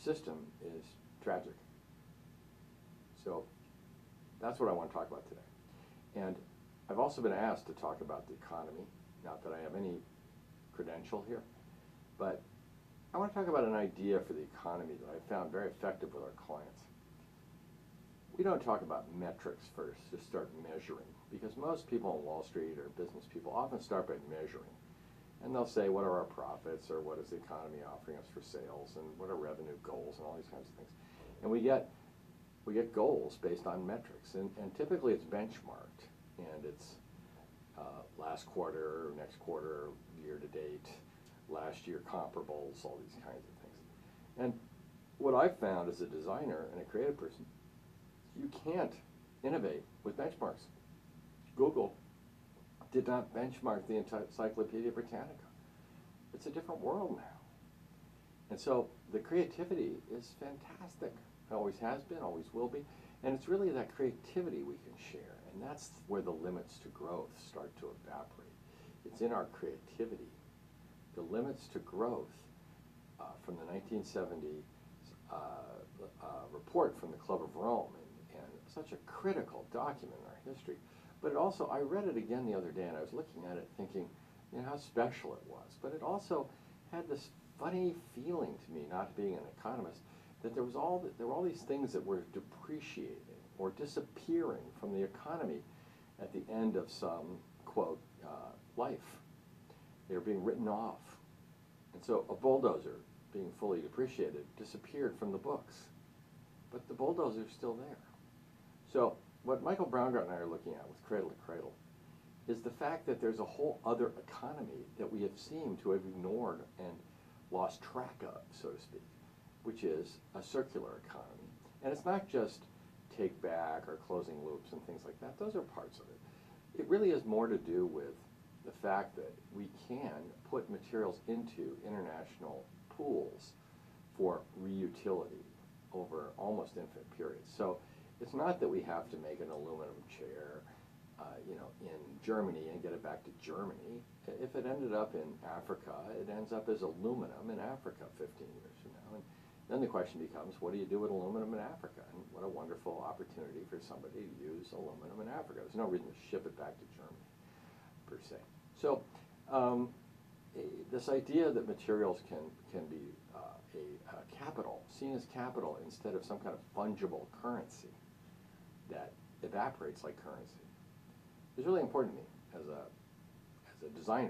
system is tragic. So that's what I want to talk about today. And I've also been asked to talk about the economy, not that I have any credential here, but I want to talk about an idea for the economy that I found very effective with our clients. We don't talk about metrics first, just start measuring, because most people on Wall Street or business people often start by measuring. And they'll say, what are our profits, or what is the economy offering us for sales, and what are revenue goals, and all these kinds of things. And we get goals based on metrics, and typically it's benchmarked, and it's last quarter, next quarter, year to date, last year comparables, all these kinds of things. And what I've found as a designer and a creative person, you can't innovate with benchmarks. Google did not benchmark the Encyclopedia Britannica. It's a different world now. And so the creativity is fantastic. It always has been, always will be. And it's really that creativity we can share. And that's where the limits to growth start to evaporate. It's in our creativity. The limits to growth from the 1970 report from the Club of Rome, and such a critical document in our history. But it also, I read it again the other day, and I was looking at it thinking, you know, how special it was. But it also had this funny feeling to me, not being an economist, that there were all these things that were depreciating or disappearing from the economy at the end of some, quote, life. They were being written off. And so a bulldozer, being fully depreciated, disappeared from the books. But the bulldozer's still there. So what Michael Braungart and I are looking at with Cradle to Cradle is the fact that there's a whole other economy that we have seemed to have ignored and lost track of, so to speak, which is a circular economy. And it's not just take back or closing loops and things like that. Those are parts of it. It really has more to do with the fact that we can put materials into international pools for reutility over almost infinite periods. So it's not that we have to make an aluminum chair, in Germany and get it back to Germany. If it ended up in Africa, it ends up as aluminum in Africa 15 years from now. And then the question becomes, what do you do with aluminum in Africa? And what a wonderful opportunity for somebody to use aluminum in Africa. There's no reason to ship it back to Germany, per se. So this idea that materials can be a capital, seen as capital instead of some kind of fungible currency that evaporates like currency, is really important to me as a designer.